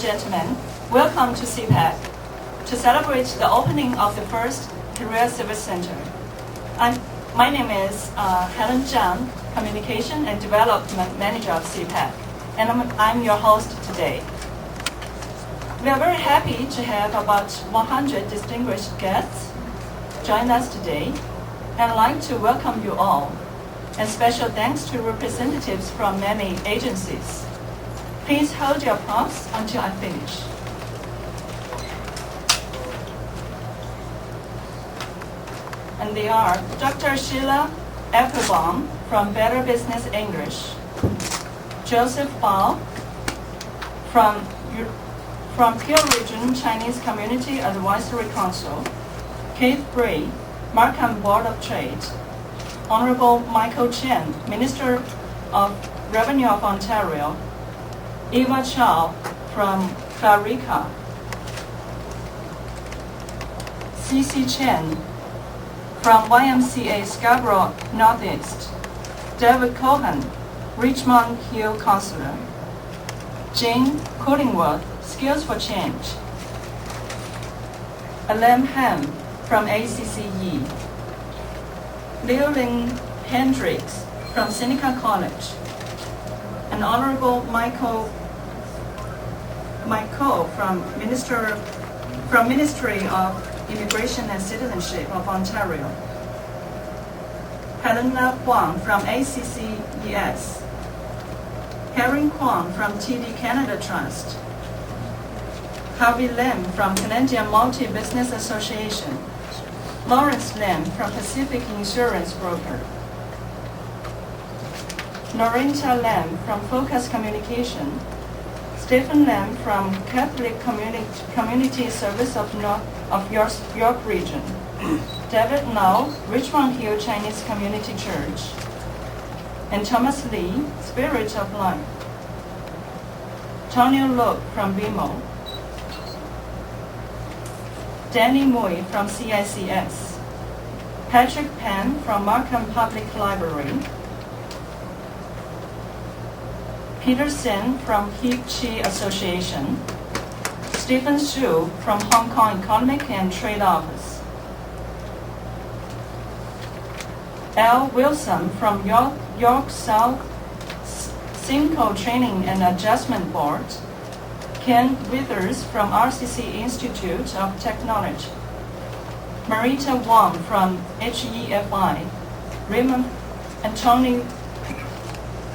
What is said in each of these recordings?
gentlemen, welcome to CPAC to celebrate the opening of the first Career Service Center. My name is Helen Zhang, Communication and Development Manager of CPAC, and I'm your host today. We are very happy to have about 100 distinguished guests join us today, and I'd like to welcome you all, and special thanks to representatives from many agencies. Please hold your props until I finish. And they are Dr. Sheila Applebaum from Better Business English, Joseph Bao from Peel Region Chinese Community Advisory Council, Kate Bray, Markham Board of Trade, Honorable Michael Chen, Minister of Revenue of Ontario, Eva Chow from Clarica, C.C. Chen from YMCA Scarborough Northeast, David Cohen, Richmond Hill Councillor, Jane Collingwood, Skills for Change, Alam Ham from ACCE, Leolyn Hendricks from Seneca College, and Honorable Michael from Ministry of Immigration and Citizenship of Ontario, Helena Huang from ACCES, Herring Kwong from TD Canada Trust, Harvey Lim from Canadian Multi-Business Association, Lawrence Lim from Pacific Insurance Broker, Norinta Lim from Focus Communication, Stephen Lim from Catholic Community Service of York Region, David Now, Richmond Hill Chinese Community Church, and Thomas Lee, Spirit of Life, Tony Look from BMO, Danny Mui from CICS, Patrick Pan from Markham Public Library, Peter Sen from Hip Chi Association, Stephen Xu from Hong Kong Economic and Trade Office, Al Wilson from York South Simcoe Training and Adjustment Board, Ken Withers from RCC Institute of Technology, Marita Wong from HEFI, Raymond Anthony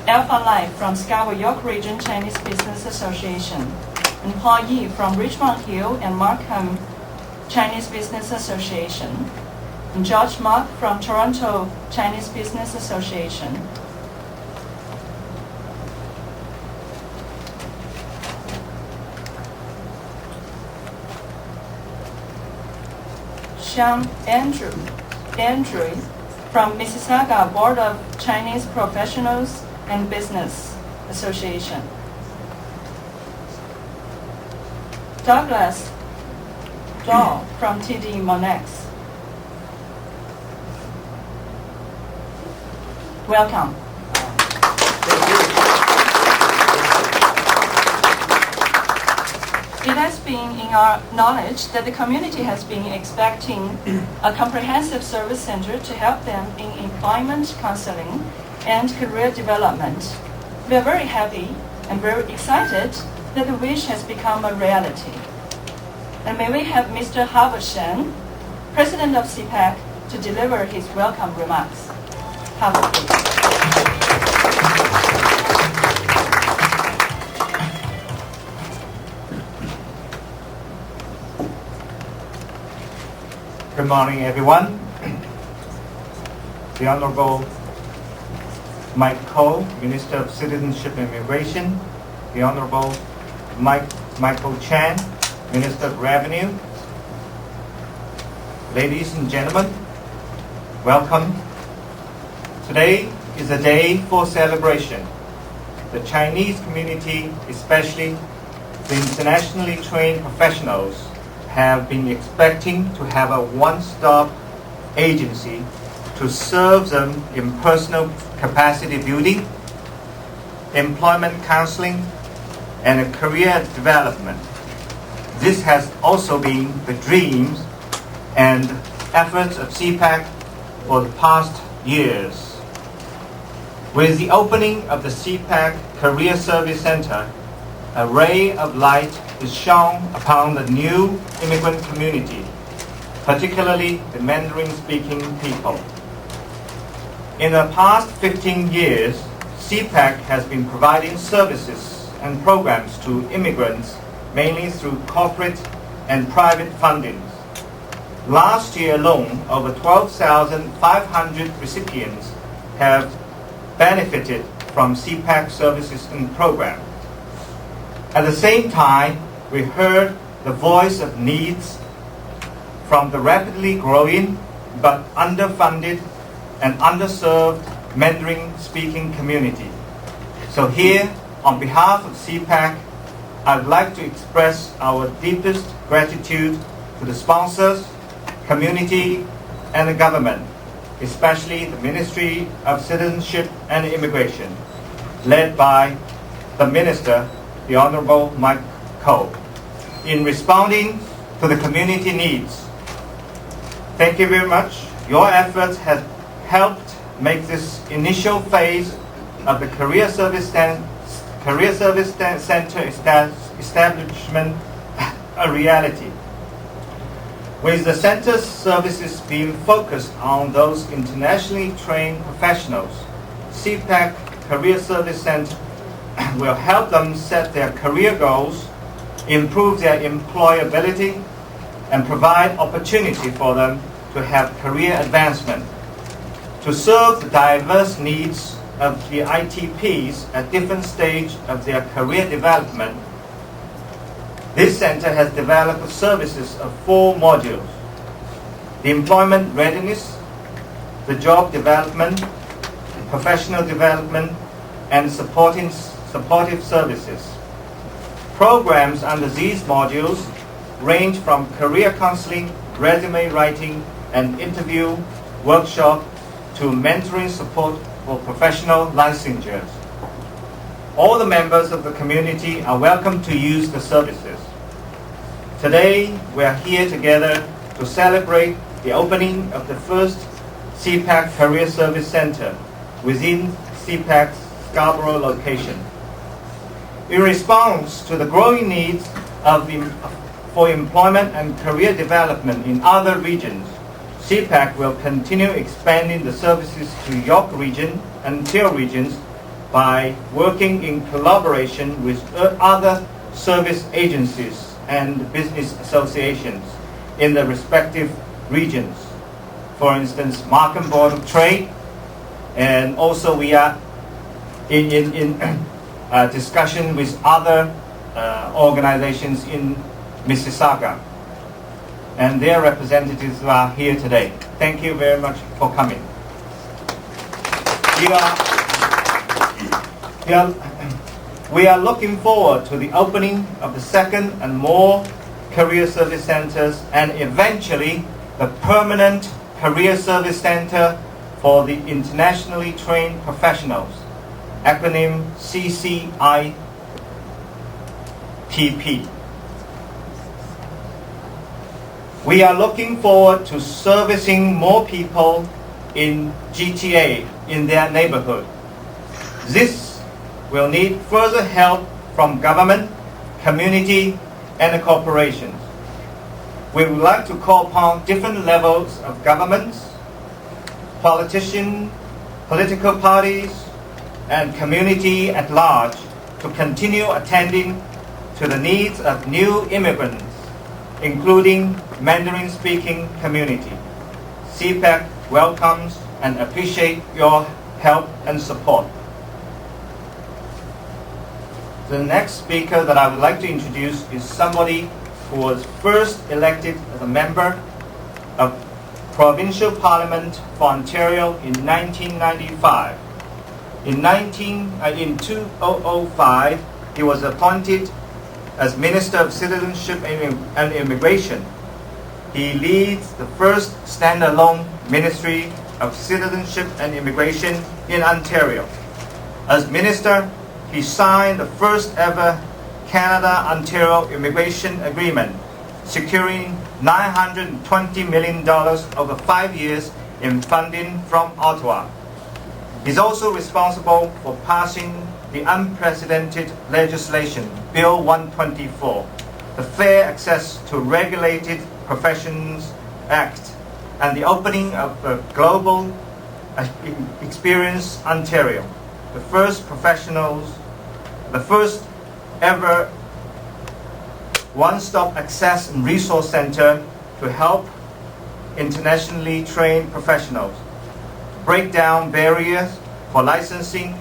Alpha Life from Scarborough York Region Chinese Business Association, and Paul Yi from Richmond Hill and Markham Chinese Business Association, and George Mark from Toronto Chinese Business Association. Sean Andrew from Mississauga Board of Chinese Professionals and Business Association, Douglas Dahl from TD Monex. Welcome. It has been in our knowledge that the community has been expecting a comprehensive service center to help them in employment counseling and career development. We are very happy and very excited that the wish has become a reality. And may we have Mr. Howard Shen, President of CPAC, to deliver his welcome remarks. Howard, please. Good morning, everyone. The Honorable Mike Cole, Minister of Citizenship and Immigration, the Honorable Michael Chan, Minister of Revenue, ladies and gentlemen, welcome. Today is a day for celebration. The Chinese community, especially the internationally trained professionals, have been expecting to have a one-stop agency to serve them in personal capacity building, employment counseling, and career development. This has also been the dreams and efforts of CPAC for the past years. With the opening of the CPAC Career Service Center, a ray of light is shone upon the new immigrant community, particularly the Mandarin-speaking people. In the past 15 years, CPAC has been providing services and programs to immigrants mainly through corporate and private fundings. Last year alone, over 12,500 recipients have benefited from CPAC services and programs. At the same time, we heard the voice of needs from the rapidly growing but underfunded and underserved Mandarin-speaking community. So here, on behalf of CPAC, I would like to express our deepest gratitude to the sponsors, community, and the government, especially the Ministry of Citizenship and Immigration, led by the Minister, the Honorable Mike Koh, in responding to the community needs. Thank you very much. Your efforts have helped make this initial phase of the Career Service Center establishment a reality. With the center's services being focused on those internationally trained professionals, CPAC Career Service Center will help them set their career goals, improve their employability, and provide opportunity for them to have career advancement. To serve the diverse needs of the ITPs at different stages of their career development, this center has developed services of 4 modules: the employment readiness, the job development, professional development, and supportive services. Programs under these modules range from career counseling, resume writing, and interview workshop to mentoring support for professional licensures. All the members of the community are welcome to use the services. Today, we are here together to celebrate the opening of the first CPAC Career Service Center within CPAC's Scarborough location. In response to the growing needs for employment and career development in other regions, CPAC will continue expanding the services to York Region and Ontario regions by working in collaboration with other service agencies and business associations in the respective regions. For instance, Markham Board of Trade, and also we are in discussion with other organizations in Mississauga, and their representatives are here today. Thank you very much for coming. We are looking forward to the opening of the second and more career service centers, and eventually the permanent career service center for the internationally trained professionals, acronym CCIPP. We are looking forward to servicing more people in GTA in their neighborhood. This will need further help from government, community, and corporations. We would like to call upon different levels of governments, politicians, political parties, and community at large to continue attending to the needs of new immigrants, including Mandarin-speaking community. CPAC welcomes and appreciates your help and support. The next speaker that I would like to introduce is somebody who was first elected as a member of Provincial Parliament for Ontario in 1995. In 2005, he was appointed as Minister of Citizenship and Immigration. He leads the first standalone Ministry of Citizenship and Immigration in Ontario. As Minister, he signed the first ever Canada-Ontario Immigration Agreement, securing $920 million over 5 years in funding from Ottawa. He's also responsible for passing the unprecedented legislation, Bill 124, the Fair Access to Regulated Professions Act, and the opening of the Global Experience Ontario, the first ever one-stop access and resource center to help internationally trained professionals break down barriers for licensing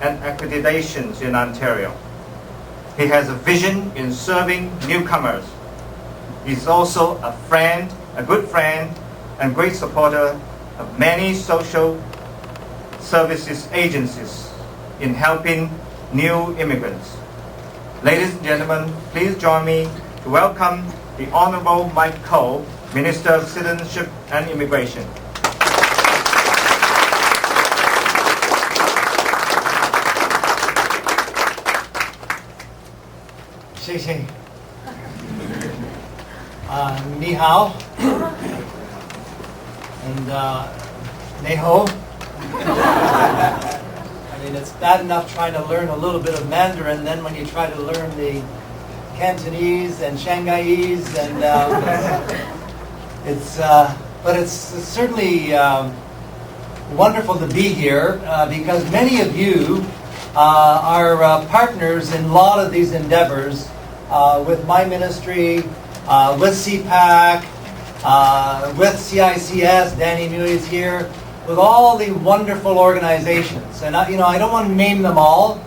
and accreditations in Ontario. He has a vision in serving newcomers. He's also a friend, a good friend, and great supporter of many social services agencies in helping new immigrants. Ladies and gentlemen, please join me to welcome the Honorable Mike Cole, Minister of Citizenship and Immigration. Ni hao and neho. I mean, it's bad enough trying to learn a little bit of Mandarin, then when you try to learn the Cantonese and Shanghaiese, and but it's certainly wonderful to be here because many of you are partners in a lot of these endeavors with my ministry, with CPAC, with CICS, Danny Newey is here, with all the wonderful organizations. And I don't want to name them all,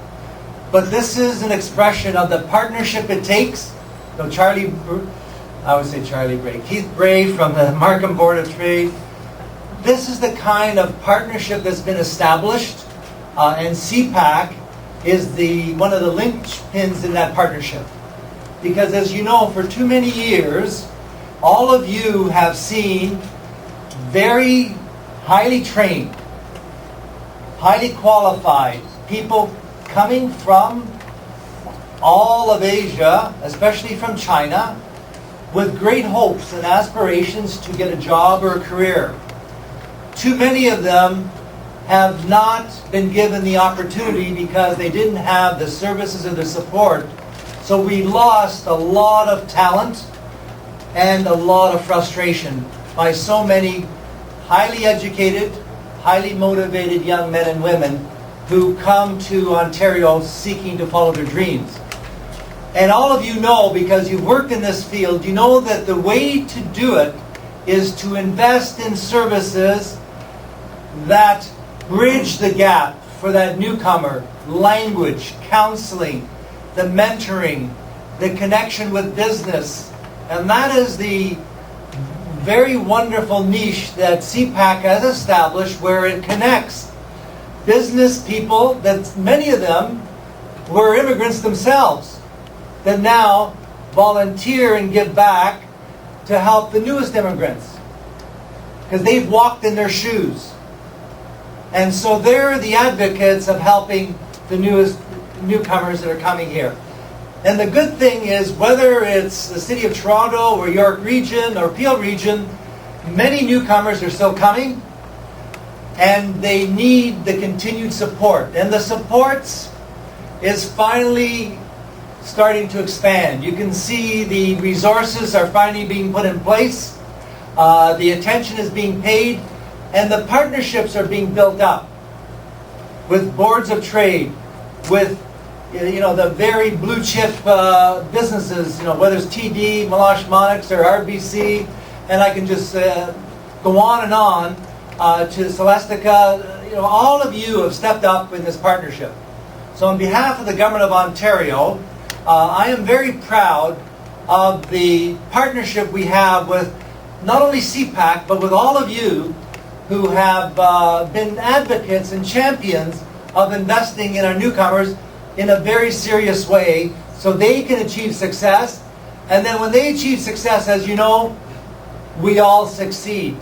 but this is an expression of the partnership it takes. Keith Bray from the Markham Board of Trade. This is the kind of partnership that's been established, and CPAC is one of the linchpins in that partnership. Because as you know, for too many years, all of you have seen very highly trained, highly qualified people coming from all of Asia, especially from China, with great hopes and aspirations to get a job or a career. Too many of them have not been given the opportunity because they didn't have the services or the support. So we lost a lot of talent and a lot of frustration by so many highly educated, highly motivated young men and women who come to Ontario seeking to follow their dreams. And all of you know, because you've worked in this field, you know that the way to do it is to invest in services that bridge the gap for that newcomer. Language, counseling, the mentoring, the connection with business. And that is the very wonderful niche that CPAC has established, where it connects business people, that many of them were immigrants themselves, that now volunteer and give back to help the newest immigrants, because they've walked in their shoes. And so they're the advocates of helping the newcomers that are coming here. And the good thing is, whether it's the City of Toronto or York Region or Peel Region, many newcomers are still coming, and they need the continued support. And the supports is finally starting to expand. You can see the resources are finally being put in place. The attention is being paid, and the partnerships are being built up with boards of trade, with the very blue chip businesses, whether it's TD, Meloche Monix, or RBC, and I can just go on and on to Celestica. All of you have stepped up in this partnership. So on behalf of the Government of Ontario, I am very proud of the partnership we have with not only CPAC, but with all of you who have been advocates and champions of investing in our newcomers in a very serious way, so they can achieve success. And then when they achieve success, as you know, we all succeed.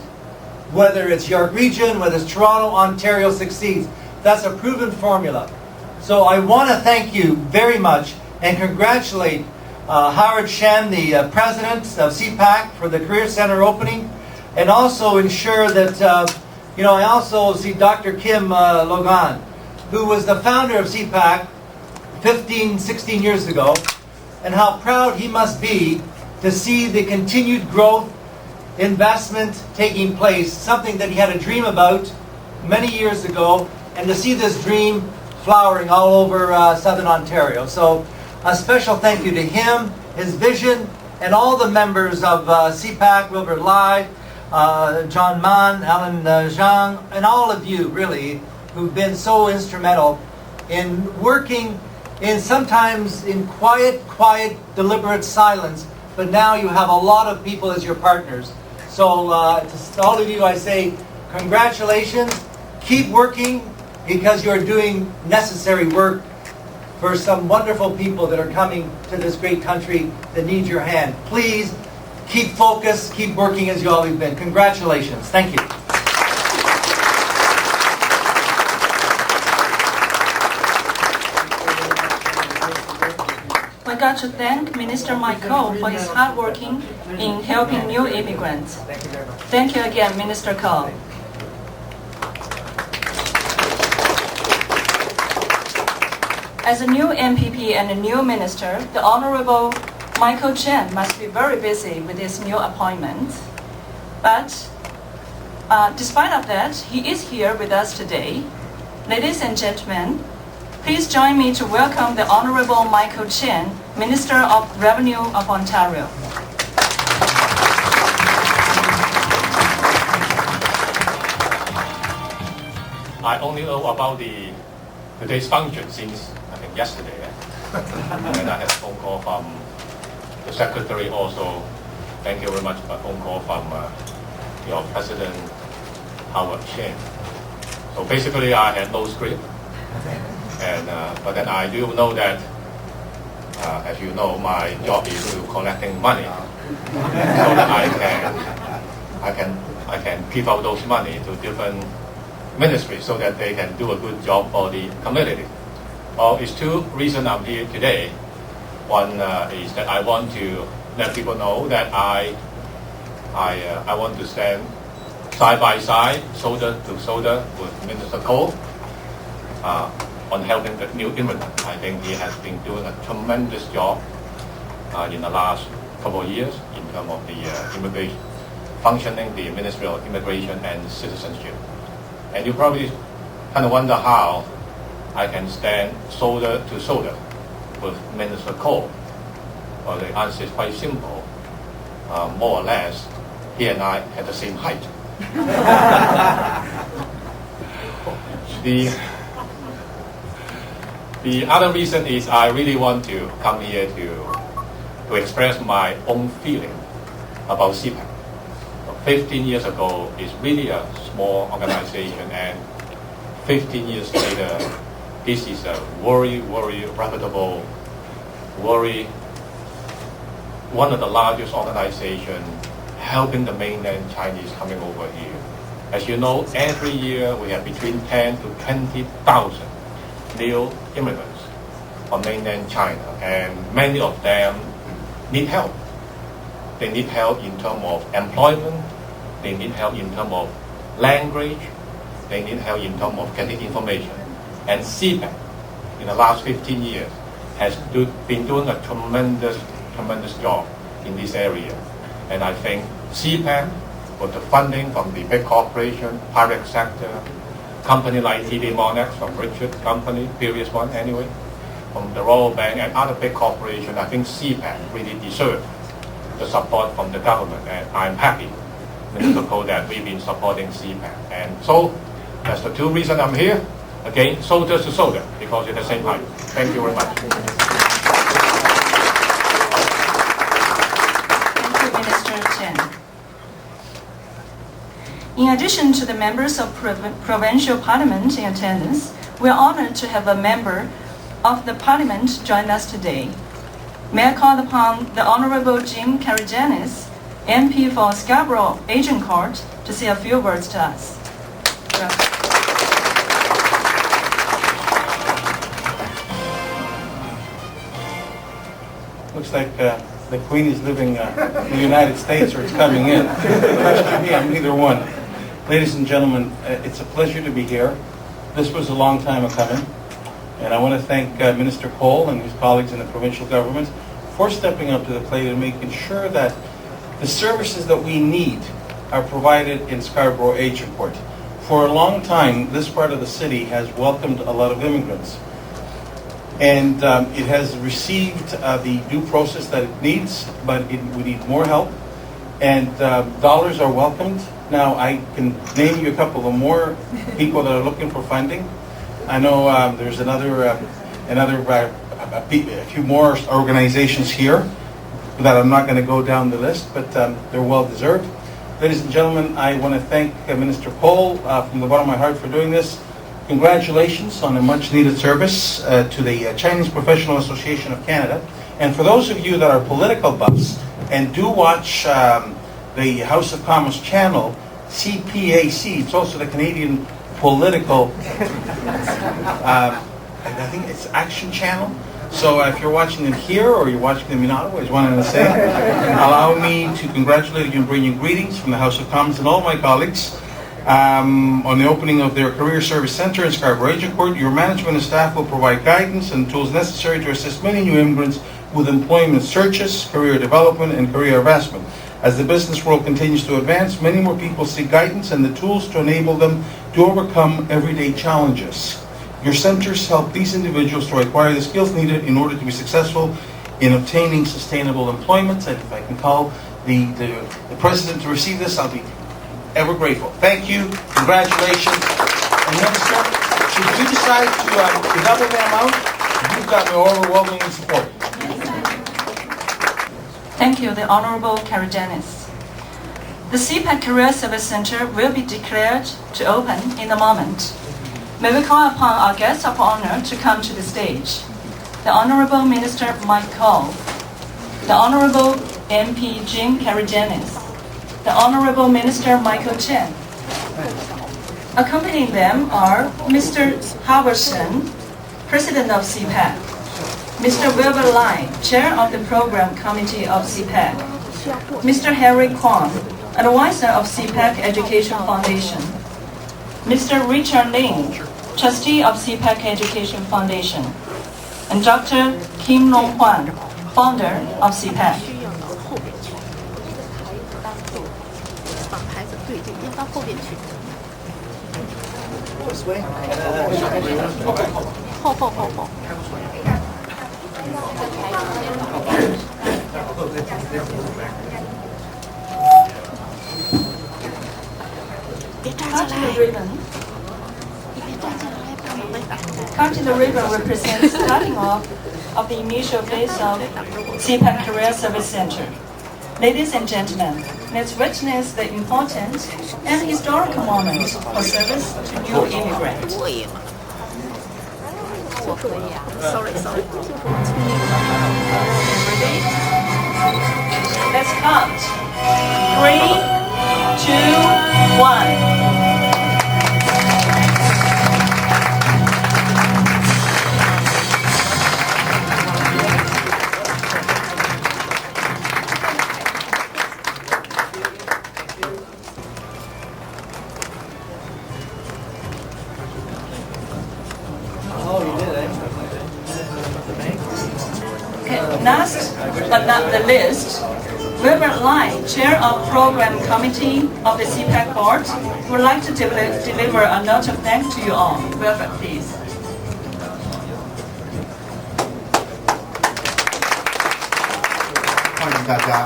Whether it's York Region, whether it's Toronto, Ontario succeeds. That's a proven formula. So I want to thank you very much, and congratulate Howard Shen, the president of CPAC, for the Career Center opening, and also ensure that, I also see Dr. Kim Logan, who was the founder of CPAC 15, 16 years ago, and how proud he must be to see the continued growth, investment taking place, something that he had a dream about many years ago, and to see this dream flowering all over Southern Ontario. So a special thank you to him, his vision, and all the members of CPAC, Wilbur Lai, John Mann, Alan Zhang, and all of you, really, who've been so instrumental in working sometimes in quiet, deliberate silence, but now you have a lot of people as your partners. So to all of you, I say congratulations, keep working, because you're doing necessary work for some wonderful people that are coming to this great country that need your hand. Please keep focused, keep working as you always been. Congratulations. Thank you. We got to thank Minister Michael for his hard working in helping new immigrants. Thank you again, Minister Ko. As a new MPP and a new minister, the Honorable Michael Chen must be very busy with his new appointment. But despite of that, he is here with us today. Ladies and gentlemen, please join me to welcome the Honorable Michael Chen, Minister of Revenue of Ontario. I only know about today's function since I think yesterday, and I had a phone call from the secretary also. Thank you very much for a phone call from your president, Howard Shen. So basically, I had no script, and but then I do know that, as you know, my job is to collecting money, so that I can give out those money to different ministries so that they can do a good job for the community. Well, it's two reasons I'm here today. One is that I want to let people know that I want to stand side by side, shoulder to shoulder with Minister Ko on helping the new immigrant. I think he has been doing a tremendous job in the last couple of years in terms of the immigration, functioning the Ministry of Immigration and Citizenship. And you probably kind of wonder how I can stand shoulder to shoulder with Minister Ko. Well, the answer is quite simple. More or less, he and I had the same height. The other reason is I really want to come here to express my own feeling about CPAC. 15 years ago, it's really a small organization, and 15 years later, this is a very reputable, one of the largest organizations helping the mainland Chinese coming over here. As you know, every year we have between 10 to 20,000 new immigrants from mainland China, and many of them need help. They need help in terms of employment, they need help in terms of language, they need help in terms of getting information. And CPAC, in the last 15 years, has been doing a tremendous job in this area. And I think CPAC, with the funding from the big corporation, private sector, company like TD Monarchs from Richard Company, previous one anyway, from the Royal Bank and other big corporations, I think CPAC really deserves the support from the government, and I'm happy, Minister Ko, that we've been supporting CPAC. And so, that's the two reasons I'm here. Again, shoulder to shoulder, because you're the same height. Thank you very much. Thank you, Minister Chen. In addition to the members of Provincial Parliament in attendance, we are honored to have a member of the Parliament join us today. May I call upon the Honorable Jim Karagianis, MP for Scarborough Agincourt, to say a few words to us. Looks like the Queen is living in the United States or it's coming in. Question me, I'm neither one. Ladies and gentlemen, it's a pleasure to be here. This was a long time coming. And I want to thank Minister Cole and his colleagues in the provincial government for stepping up to the plate and making sure that the services that we need are provided in Scarborough Agincourt. For a long time, this part of the city has welcomed a lot of immigrants. And it has received the due process that it needs, but we need more help. And dollars are welcomed. Now, I can name you a couple of more people that are looking for funding. I know there's a few more organizations here that I'm not going to go down the list, but they're well deserved. Ladies and gentlemen, I want to thank Minister Cole from the bottom of my heart for doing this. Congratulations on a much needed service to the Chinese Professional Association of Canada. And for those of you that are political buffs and do watch the House of Commerce channel, CPAC, it's also the Canadian Political, I think it's Action Channel. So if you're watching them here or you're watching them in Ottawa, as one to say, allow me to congratulate you and bring you greetings from the House of Commons and all my colleagues on the opening of their Career Service Centre in Scarborough Agincourt. Your management and staff will provide guidance and tools necessary to assist many new immigrants with employment searches, career development, and career advancement. As the business world continues to advance, many more people seek guidance and the tools to enable them to overcome everyday challenges. Your centers help these individuals to acquire the skills needed in order to be successful in obtaining sustainable employment. And if I can call the President to receive this, I'll be ever grateful. Thank you. Congratulations. And Minister, should you decide to double the amount, you've got my overwhelming support. Thank you, the Honorable Karajanis. The CPAC Career Service Center will be declared to open in a moment. May we call upon our guest of honor to come to the stage. The Honorable Minister Mike Cole, the Honorable MP Jim Karajanis, the Honorable Minister Michael Chen. Accompanying them are Mr. Howardson, President of CPAC, Mr. Wilbur Lai, Chair of the Program Committee of CPAC, Mr. Harry Kwon, Advisor of CPAC Education Foundation, Mr. Richard Ling, Trustee of CPAC Education Foundation, and Dr. Kim Long Hwan, Founder of CPAC. Counting the ribbon represents starting off of the initial phase of CPAC Career Service Center. Ladies and gentlemen, let's witness the important and historical moment for service to new immigrants. Let's count. 3, 2, 1. Last but not the least, Wilbur Lai, Chair of Program Committee of the CPAC Board, would like to deliver a note of thanks to you all. Wilbur, please. 欢迎大家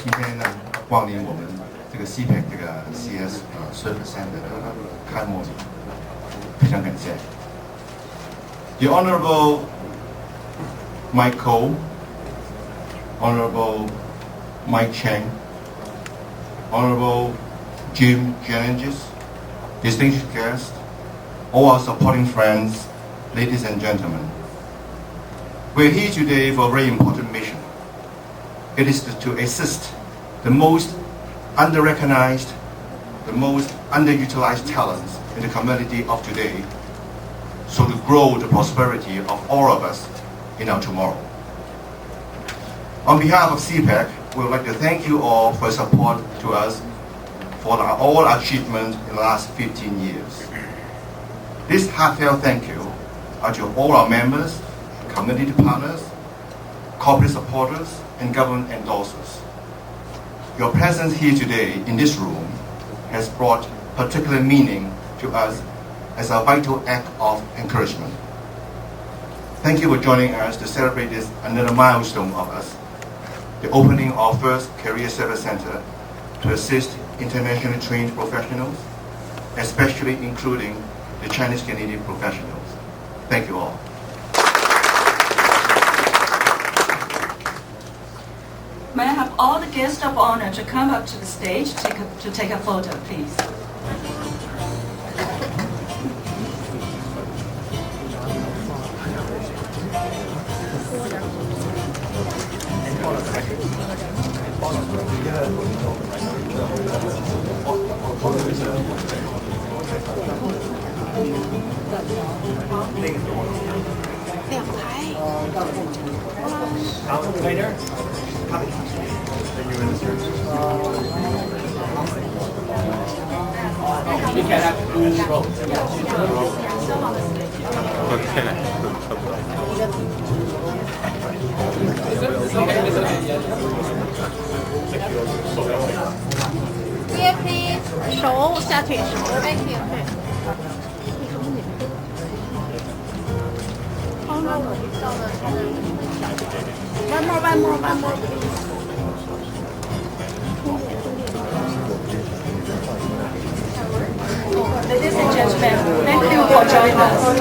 今天呢光临我们这个 CPAC 这个 CS Service Center 的开幕礼，非常感谢。The Honorable Mike Cole, Honorable Mike Cheng, Honorable Jim Jennings, distinguished guests, all our supporting friends, ladies and gentlemen. We're here today for a very important mission. It is to assist the most under-recognized, the most underutilized talents in the community of today, so to grow the prosperity of all of us in our tomorrow. On behalf of CPAC, we would like to thank you all for your support to us for all our achievements in the last 15 years. This heartfelt thank you are to all our members, community partners, corporate supporters, and government endorsers. Your presence here today in this room has brought particular meaning to us as a vital act of encouragement. Thank you for joining us to celebrate this another milestone of us, the opening of our first Career Service Center to assist internationally trained professionals, especially including the Chinese Canadian professionals. Thank you all. May I have all the guests of honor to come up to the stage to take a photo, please. You can have two rows. Here please，手下腿手，Thank you。One more, please. Ladies and gentlemen, thank you for joining us.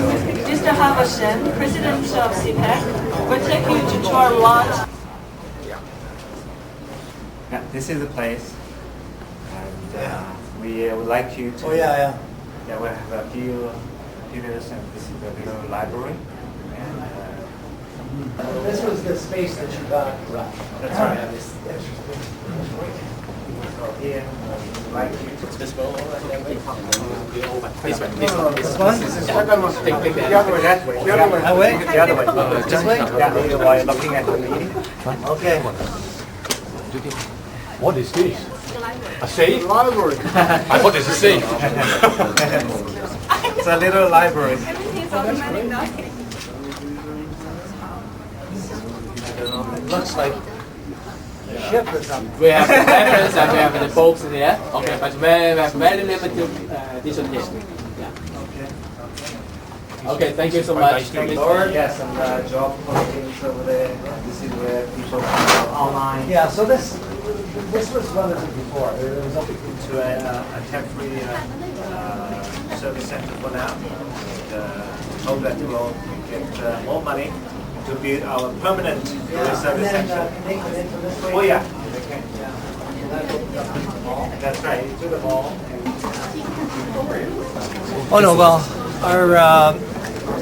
Mr. Howard Shen, President of CPAC, will take you to tour lot. Yeah, this is the place, and we would like you to. Oh yeah. Yeah, we have a few computers, and this is the little library. And This was the space that you got. that's right. Yeah, this extra space. So here, we'd like you to. This one? This one? The other way, that way. The other way. That way? The other way. This way? Yeah, while you're looking at the meeting. Okay. What is this? A safe? Library. I thought it's a safe. It's a little library. It looks like a ship or something. We have the papers and we have the books there. Okay, but we have very limited edition here. Yeah. Okay, thank you so much. Lord, yes, and job postings over there. This is where people can go online. Yeah, so this was relative before. It was open To a temporary service center for now. And, hope that we'll get more money to build our permanent service center. Oh yeah. That's right. To the mall. Oh no, well,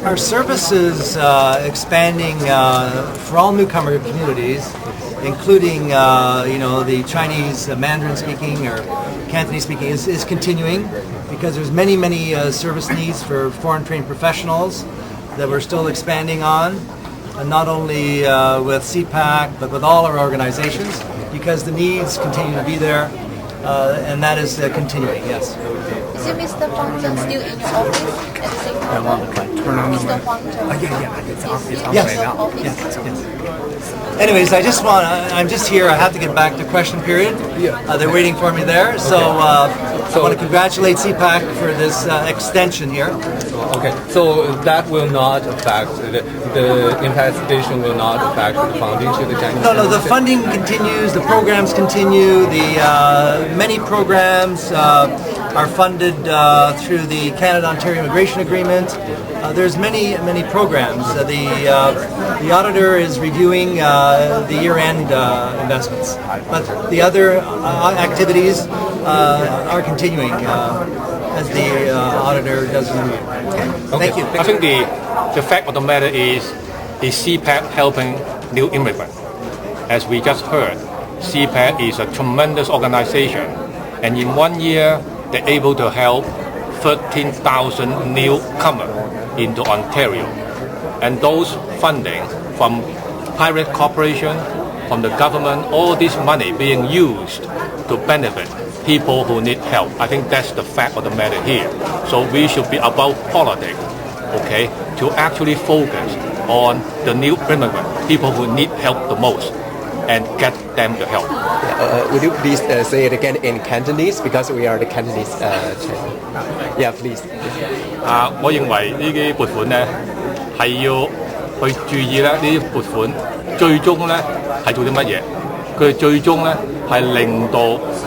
our service is expanding for all newcomer communities, including the Chinese Mandarin speaking or Cantonese speaking is continuing because there's many service needs for foreign trained professionals that we're still expanding on, and not only with CPAC but with all our organizations because the needs continue to be there, and that is continuing. Yes. Is Mr. Huang still in your office at the same time? Mr. Huang Yes. Yes. Anyways, I'm just here. I have to get back to question period. They're waiting for me there. So I want to congratulate CPAC for this extension here. Okay, so that will not affect the infestation will not affect the funding to the Chinese. No, the funding continues. The programs continue. The many programs are funded through the Canada-Ontario Immigration Agreement. There's many programs. The auditor is reviewing the year-end investments, but the other activities are continuing as the auditor does review. Thank you. I think the fact of the matter is CPAC helping new immigrants. As we just heard, CPAC is a tremendous organization, and in 1 year they're able to help 13,000 newcomers into Ontario. And those funding from private corporation, from the government, all this money being used to benefit people who need help. I think that's the fact of the matter here. So we should be above politics, okay, to actually focus on the new immigrant, people who need help the most, and get them the help. Would you please say it again in Cantonese because we are the Cantonese channel? Yeah, please. 我認為呢啲撥款咧係要去注意咧，呢啲撥款最終咧係做啲乜嘢？佢最終咧係令到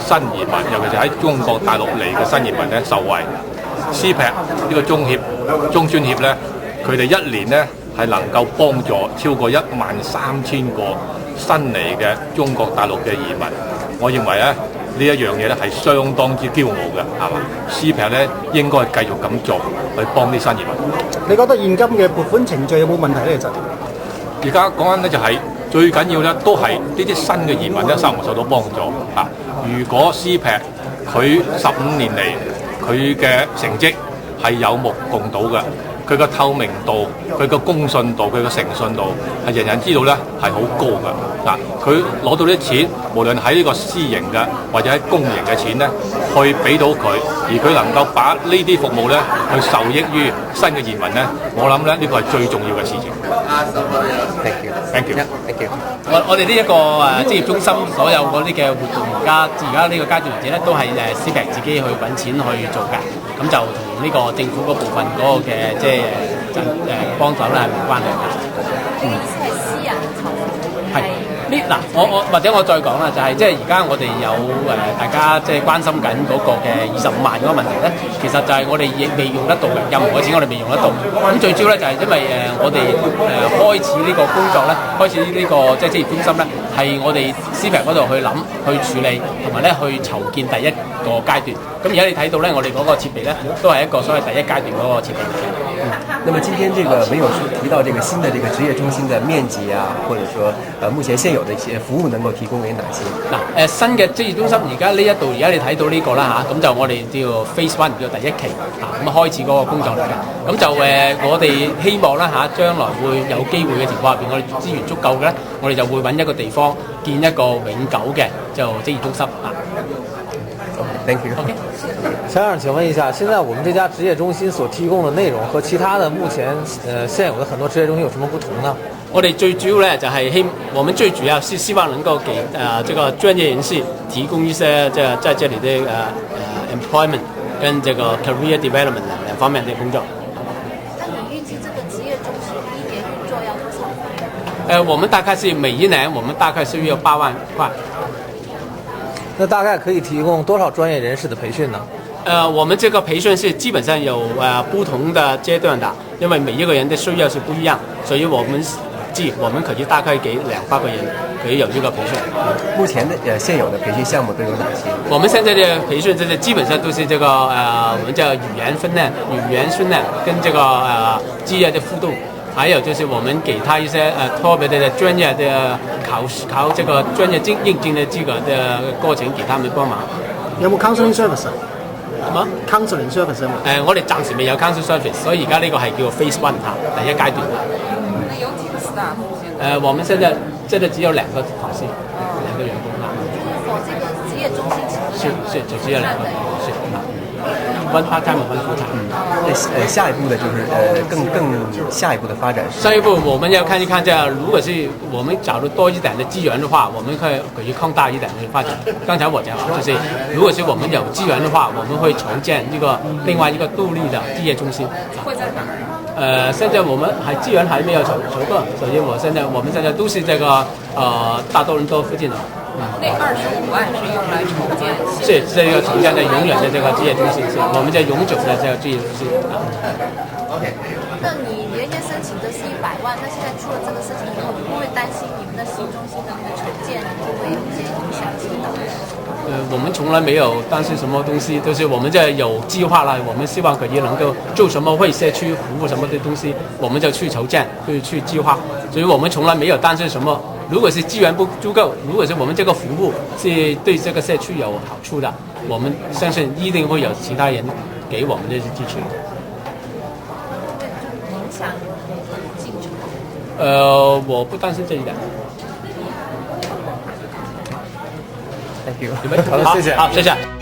新移民，尤其是喺中國大陸嚟嘅新移民咧受惠。CPAC 呢個中專協咧，佢哋一年咧係能夠幫助超過13000個新嚟嘅中國大陸嘅移民。我認為咧呢一樣嘢咧係相當之驕傲嘅，係嘛？CPAC 咧應該繼續咁做，去幫啲新移民。你覺得現今嘅撥款程序有冇問題咧？其實而家講緊咧就係最緊要咧都係呢啲新嘅移民咧受唔受到幫助啊？如果 CPAC 佢15年嚟佢嘅成績係有目共睹嘅。佢個透明度、佢個公信度、佢個誠信度係人人知道咧係好高嘅。嗱，佢攞到啲錢，無論喺呢個私營嘅或者喺公營嘅錢咧，去俾到佢，而佢能夠把呢啲服務咧去受益於新嘅移民咧，我諗咧呢個係最重要嘅事情。Thank you. 我哋呢一個職業中心所有嗰啲嘅活動，而家呢個階段為止咧，都係CPAC 自己去揾錢去做嘅，咁就同呢個政府嗰部分嗰個嘅即係幫手咧係冇關係嘅。你意思係私人籌款？係呢嗱，我或者我再講啦，就係即係而家我哋有大家即係關心緊嗰個嘅25萬嗰個問題咧，其實就係我哋亦未用得到嘅，任何嘅錢我哋未用得到。咁最主要咧就係因為我哋開始呢個工作咧，開始呢個即係職業中心咧，係我哋 CPAC 嗰度去諗、去處理，同埋咧去籌建第一個階段。咁而家你睇到咧，我哋嗰個設備咧，都係一個所謂第一階段嗰個設備嚟嘅。那麼今天這個沒有提到這個新的這個職業中心的面積啊，或者說目前現有的一些服務能夠提供給哪些？嗱新嘅職業中心而家呢一度，而家你睇到呢個啦嚇，咁就我哋叫 Phase 1叫第一期咁開始嗰個工作嚟嘅。咁就我哋希望啦嚇，將來會有機會嘅情況下邊，我哋資源足夠嘅咧，我哋就會揾一個地方建一個永久嘅就職業中心啊。Thank you. OK。想请问一下，现在我们这家职业中心所提供的内容和其他的目前现有的很多职业中心有什么不同呢？我哋最主要咧就係我們最主要是希望能夠給這個專業人士提供一些在這裡的employment 跟這個 career development 兩方面的工作。那你預計這個職業中心一年運作要多少？我們大概是每一年我們大概是要8萬塊。那大概可以提供多少專業人士的培訓呢？我們這個培訓是基本上有不同的階段的，因為每一個人的需要是不一樣，所以我們可以大概給200個人可以有這個培訓。目前的現有的培訓項目都有哪些？我們現在的培訓就是基本上都是這個我們叫語言訓練跟這個職業的輔導。還有就是我們給他一些特別的專業的考這個專業認證的資格的過程，給他們幫忙。有冇 counseling service 啊？什麼 counseling service 啊？我哋暫時未有 counseling service，所以而家呢個係叫 phase 1第一階段。那有幾個 staff？我們現在只有2個同事，2個員工啦。我這個職業中心是只有2個同事。one part time one full time。下一步的就是更下一步的發展。下一步我們要看一看，如果是我們找到多一點的資源的話，我們可以擴大一點的發展。剛才我講就是如果是我們有資源的話，我們會重建另外一個獨立的職業中心。會在哪兒？現在我們資源還沒有籌夠，所以我們現在都是這個大多倫多附近的。那25萬是用來重建？是這個重建的永遠的這個職業中心，是我們這永久的這個職業中心。那你原先申請的是100萬，那現在出了這個事情以後，你會不會擔心你們的新中心的那個重建會不會有一些影響性的？我們從來沒有擔心什麼東西，都是我們這有計劃了，我們希望可以能夠做什麼為社區服務什麼的東西，我們就去籌建，去計劃，所以我們從來沒有擔心什麼。如果是資源不足夠，如果是我們這個服務是對這個社區有好處的，我們相信一定會有其他人給我們這些支持。影響進程？我不擔心這一點。Thank you。有没有？好的，谢谢。好，谢谢。